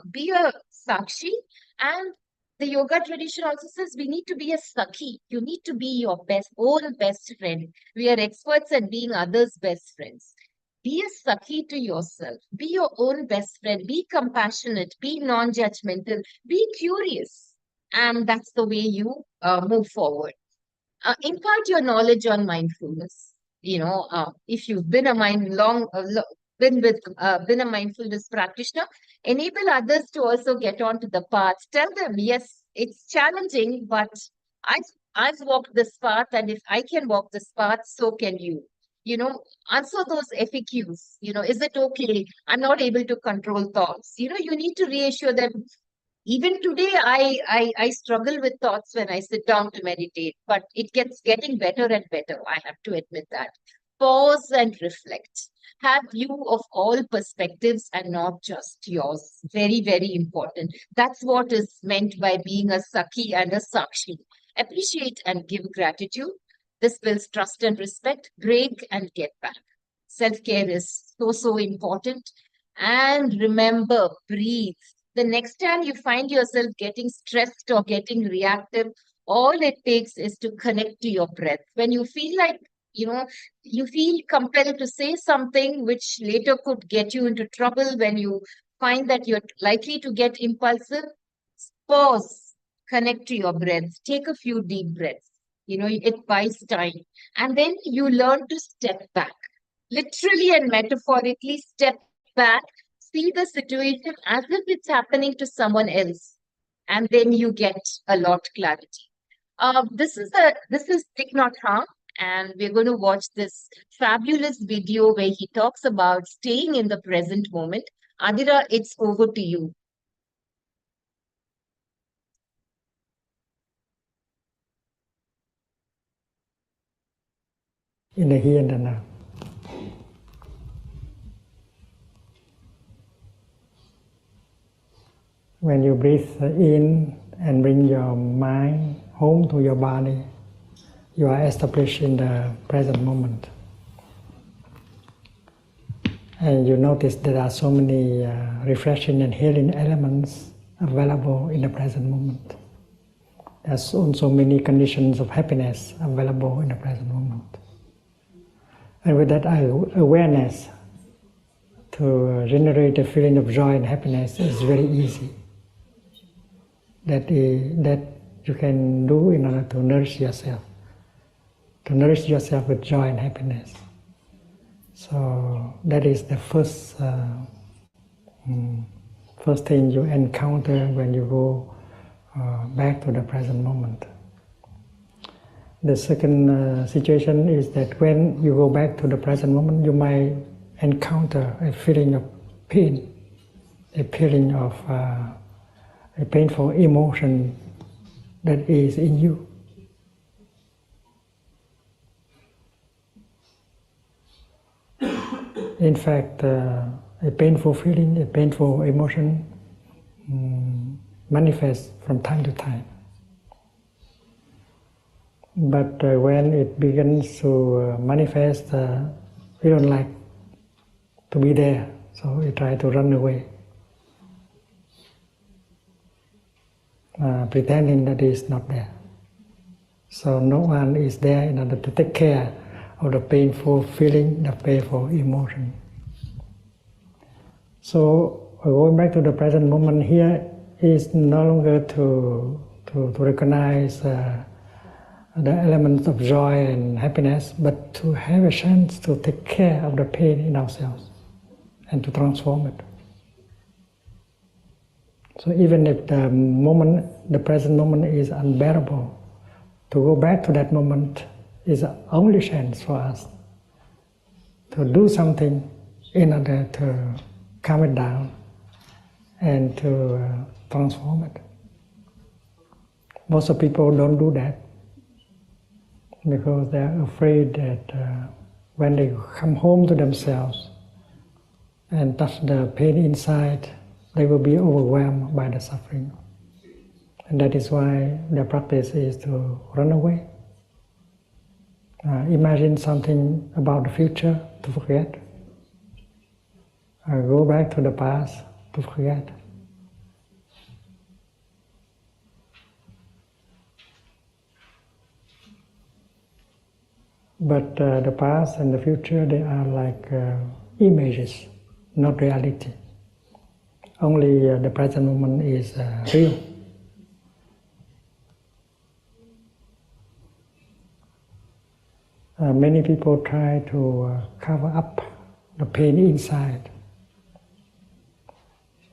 sakshi, and the yoga tradition also says we need to be a sakhi. You need to be your own best friend. We are experts at being others' best friends. Be a sakhi to yourself. Be your own best friend. Be compassionate. Be non-judgmental. Be curious, and that's the way you move forward. Impart your knowledge on mindfulness. If you've been a mind long been with been a mindfulness practitioner, enable others to also get onto the path. Tell them, yes, it's challenging, but I've walked this path, and if I can walk this path, so can you. Answer those FAQs. Is it okay? I'm not able to control thoughts. You need to reassure them. Even today, I struggle with thoughts when I sit down to meditate, but it gets getting better and better. I have to admit that. Pause and reflect. Have view of all perspectives and not just yours. Very, very important. That's what is meant by being a Sakhi and a Sakshi. Appreciate and give gratitude. This builds trust and respect. Break and get back. Self-care is so, so important. And remember, breathe. The next time you find yourself getting stressed or getting reactive, all it takes is to connect to your breath. When you feel like, you feel compelled to say something which later could get you into trouble, when you find that you're likely to get impulsive, pause, connect to your breath, take a few deep breaths. It buys time. And then you learn to step back, literally and metaphorically step back, see the situation as if it's happening to someone else, and then you get a lot clarity. This is Thich Nhat Hanh, and we're going to watch this fabulous video where he talks about staying in the present moment. Adira, it's over to you. In the here and the now. When you breathe in and bring your mind home to your body, you are established in the present moment. And you notice there are so many refreshing and healing elements available in the present moment. There's also many conditions of happiness available in the present moment. And with that awareness to generate a feeling of joy and happiness is very easy. That you can do in order to nourish yourself. To nourish yourself with joy and happiness. So that is the first thing you encounter when you go back to the present moment. The second situation is that when you go back to the present moment, you might encounter a feeling of pain, a feeling of a painful emotion that is in you. In fact, a painful feeling, a painful emotion manifests from time to time. But when it begins to manifest, we don't like to be there, so we try to run away, pretending that it is not there. So no one is there in order to take care of the painful feeling, the painful emotion. So going back to the present moment here is no longer to recognize the elements of joy and happiness, but to have a chance to take care of the pain in ourselves and to transform it. So even if the present moment is unbearable, to go back to that moment is the only chance for us to do something in order to calm it down and to transform it. Most of people don't do that because they're afraid that when they come home to themselves and touch the pain inside, they will be overwhelmed by the suffering. And that is why their practice is to run away. Imagine something about the future to forget. Go back to the past to forget. But the past and the future, they are like images, not reality. Only the present moment is real. Many people try to cover up the pain inside,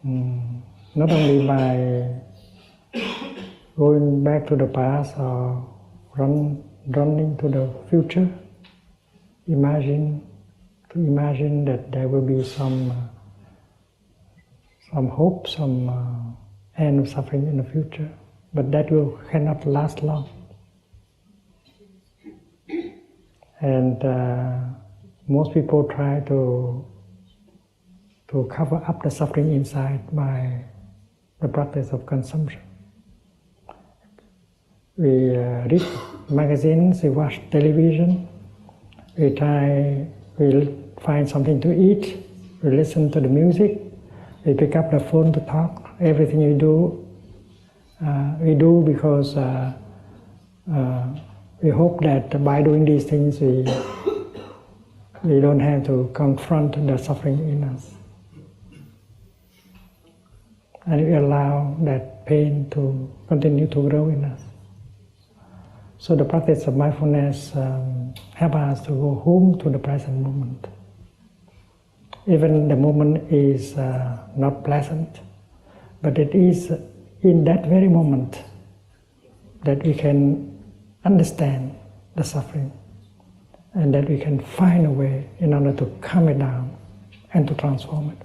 not only by going back to the past or running to the future. Imagine that there will be some hope, some end of suffering in the future, but that cannot last long. And most people try to cover up the suffering inside by the practice of consumption. We read magazines, we watch television, we find something to eat, we listen to the music, we pick up the phone to talk. Everything we do because we hope that by doing these things we don't have to confront the suffering in us. And we allow that pain to continue to grow in us. So the practice of mindfulness helps us to go home to the present moment. Even the moment is not pleasant, but it is in that very moment that we can understand the suffering and that we can find a way in order to calm it down and to transform it.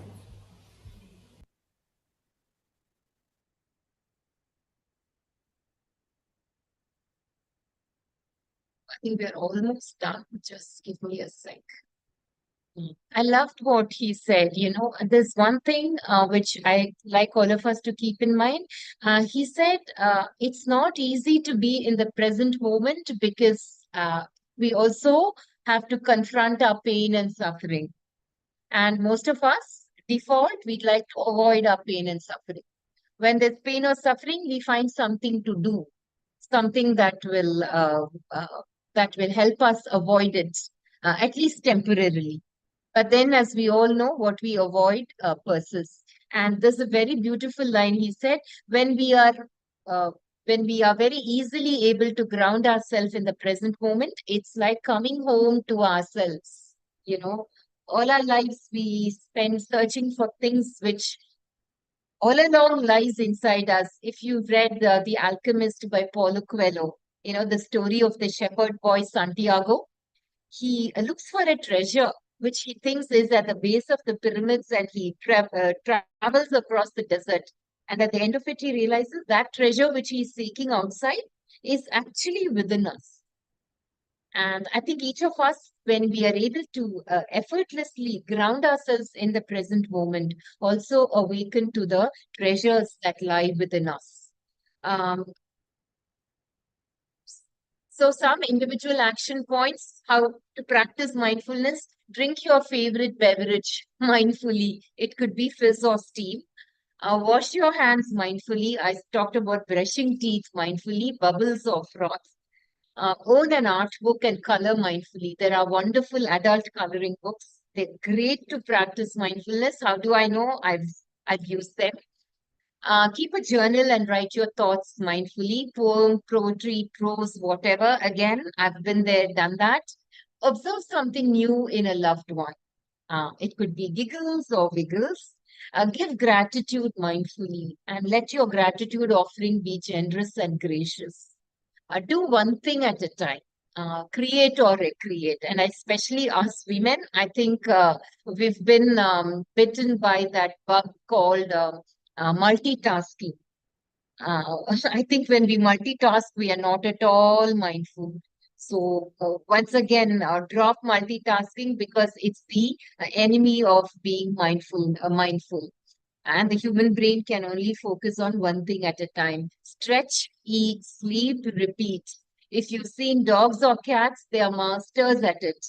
I think we're almost done. Just give me a sec. I loved what he said. There's one thing which I like all of us to keep in mind. He said it's not easy to be in the present moment because we also have to confront our pain and suffering. And most of us, default, we'd like to avoid our pain and suffering. When there's pain or suffering, we find something to do, something that will help us avoid it, at least temporarily. But then, as we all know, what we avoid persists. And there's a very beautiful line he said, when we are very easily able to ground ourselves in the present moment, it's like coming home to ourselves. All our lives we spend searching for things which all along lies inside us. If you've read The Alchemist by Paulo Coelho, the story of the shepherd boy Santiago, he looks for a treasure which he thinks is at the base of the pyramids, and he travels across the desert. And at the end of it, he realizes that treasure which he's seeking outside is actually within us. And I think each of us, when we are able to effortlessly ground ourselves in the present moment, also awaken to the treasures that lie within us. So some individual action points, how to practice mindfulness. Drink your favorite beverage mindfully. It could be fizz or steam. Wash your hands mindfully. I talked about brushing teeth mindfully, bubbles or froth. Own an art book and color mindfully. There are wonderful adult coloring books. They're great to practice mindfulness. How do I know? I've used them. Keep a journal and write your thoughts mindfully. Poem, poetry, prose, whatever. Again, I've been there, done that. Observe something new in a loved one. It could be giggles or wiggles. Give gratitude mindfully and let your gratitude offering be generous and gracious. Do one thing at a time. Create or recreate. And especially us women, I think we've been bitten by that bug called multitasking. I think when we multitask, we are not at all mindful. So once again, drop multitasking because it's the enemy of being mindful. And the human brain can only focus on one thing at a time. Stretch, eat, sleep, repeat. If you've seen dogs or cats, they are masters at it.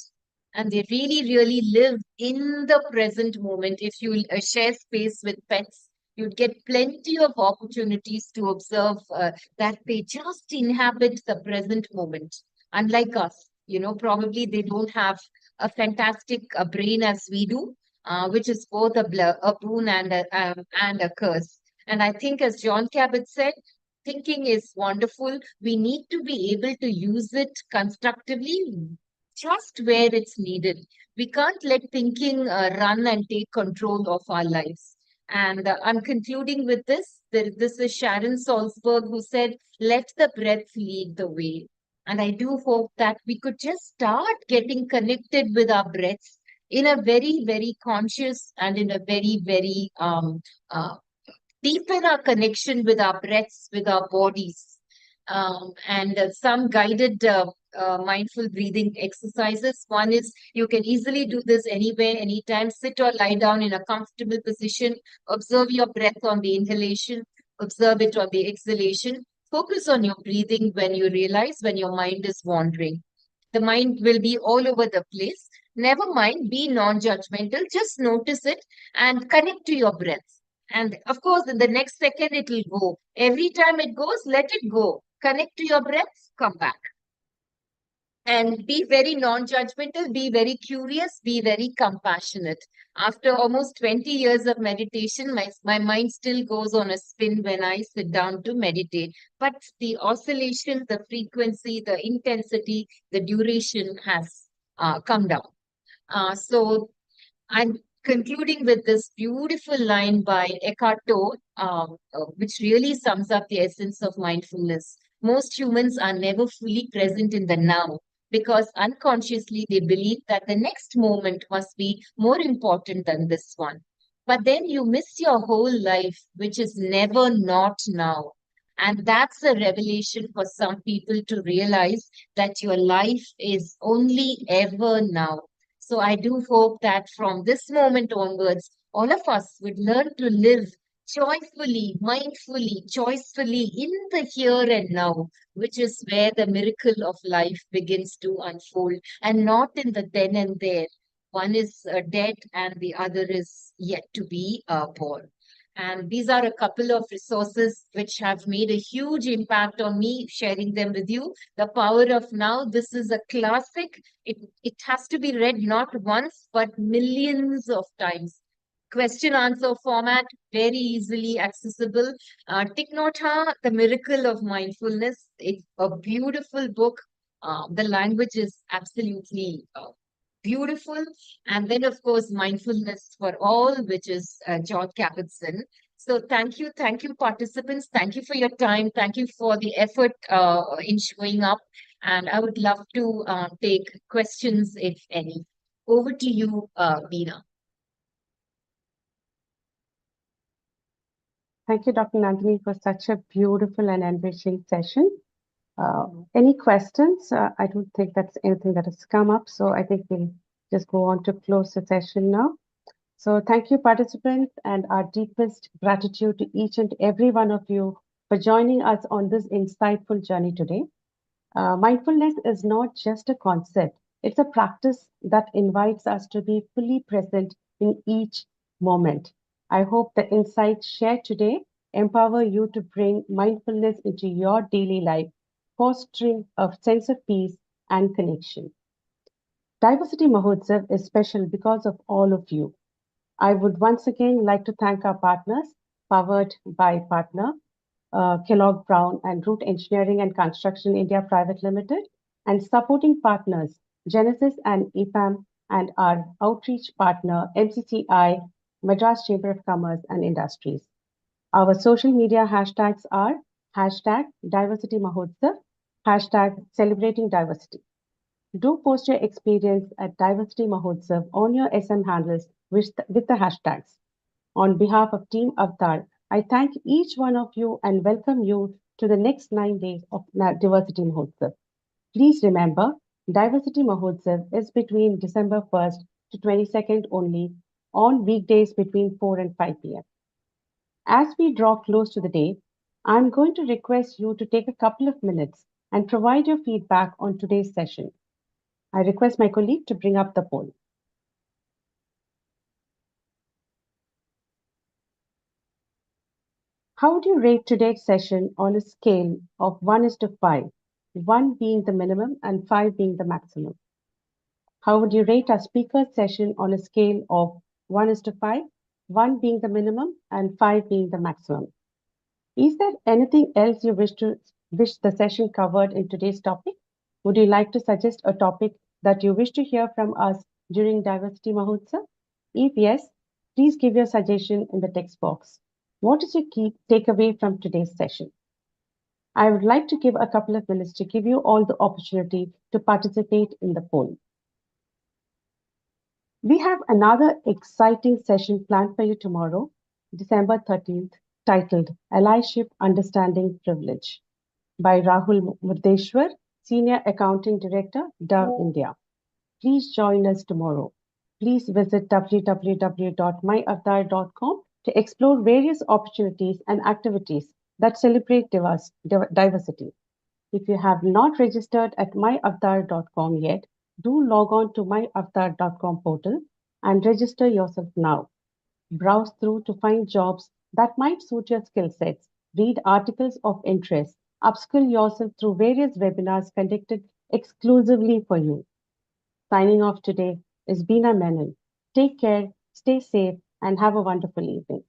And they really, really live in the present moment. If you share space with pets, you'd get plenty of opportunities to observe that they just inhabit the present moment. Unlike us, probably they don't have a fantastic brain as we do, which is both a boon and a curse. And I think, as John Cabot said, thinking is wonderful. We need to be able to use it constructively, just where it's needed. We can't let thinking run and take control of our lives. And I'm concluding with this. This is Sharon Salzberg who said, "Let the breath lead the way." And I do hope that we could just start getting connected with our breaths in a very, very conscious and in a very, very uh, deepen our connection with our breaths, with our bodies, and some guided mindful breathing exercises. One is you can easily do this anywhere, anytime. Sit or lie down in a comfortable position. Observe your breath on the inhalation. Observe it on the exhalation. Focus on your breathing when you realize when your mind is wandering. The mind will be all over the place. Never mind, be non judgmental. Just notice it and connect to your breath. And of course, in the next second, it will go. Every time it goes, let it go. Connect to your breath, come back. And be very non judgmental, be very curious, be very compassionate. After almost 20 years of meditation, my mind still goes on a spin when I sit down to meditate. But the oscillation, the frequency, the intensity, the duration has come down. So I'm concluding with this beautiful line by Eckhart Tolle, which really sums up the essence of mindfulness. Most humans are never fully present in the now because unconsciously they believe that the next moment must be more important than this one. But then you miss your whole life, which is never not now. And that's a revelation for some people to realize that your life is only ever now. So I do hope that from this moment onwards, all of us would learn to live joyfully, mindfully, choicefully in the here and now, which is where the miracle of life begins to unfold, and not in the then and there. One is dead and the other is yet to be born. And these are a couple of resources which have made a huge impact on me, sharing them with you. The Power of Now, this is a classic. It has to be read not once, but millions of times. Question answer format, very easily accessible. Thich Nhat Hanh, The Miracle of Mindfulness. It's a beautiful book. The language is absolutely beautiful. And then, of course, Mindfulness for All, which is George Kabat-Zinn. So thank you, participants. Thank you for your time. Thank you for the effort in showing up. And I would love to take questions, if any. Over to you, Meena. Thank you, Dr. Nandini, for such a beautiful and enriching session. Any questions? I don't think that's anything that has come up, so I think we'll just go on to close the session now. So thank you, participants, and our deepest gratitude to each and every one of you for joining us on this insightful journey today. Mindfulness is not just a concept, it's a practice that invites us to be fully present in each moment. I hope the insights shared today empower you to bring mindfulness into your daily life, fostering a sense of peace and connection. Diversity Mahotsav is special because of all of you. I would once again like to thank our partners, powered by partner, Kellogg Brown and Root Engineering and Construction India Private Limited, and supporting partners, Genesis and EPAM, and our outreach partner, MCCI, Madras Chamber of Commerce and Industries. Our social media hashtags are hashtag Diversity Mahotsav, hashtag Celebrating Diversity. Do post your experience at Diversity Mahotsav on your SM handles with the hashtags. On behalf of Team Avatar, I thank each one of you and welcome you to the next 9 days of Diversity Mahotsav. Please remember, Diversity Mahotsav is between December 1st to 22nd only on weekdays between 4 and 5 p.m. As we draw close to the day, I'm going to request you to take a couple of minutes and provide your feedback on today's session. I request my colleague to bring up the poll. How would you rate today's session on a scale of 1 is to 5, 1 being the minimum and 5 being the maximum? How would you rate our speaker's session on a scale of 1 is to 5, 1 being the minimum and 5 being the maximum? Is there anything else you wish the session covered in today's topic? Would you like to suggest a topic that you wish to hear from us during Diversity Mahotsav? If yes, please give your suggestion in the text box. What is your key takeaway from today's session? I would like to give a couple of minutes to give you all the opportunity to participate in the poll. We have another exciting session planned for you tomorrow, December 13th, titled Allyship Understanding Privilege by Rahul Murdeshwar, Senior Accounting Director, Dove India. Please join us tomorrow. Please visit www.myavatar.com to explore various opportunities and activities that celebrate diversity. If you have not registered at myavatar.com yet, do log on to myavatar.com portal and register yourself now. Browse through to find jobs that might suit your skill sets, read articles of interest, upskill yourself through various webinars conducted exclusively for you. Signing off today is Beena Menon. Take care, stay safe, and have a wonderful evening.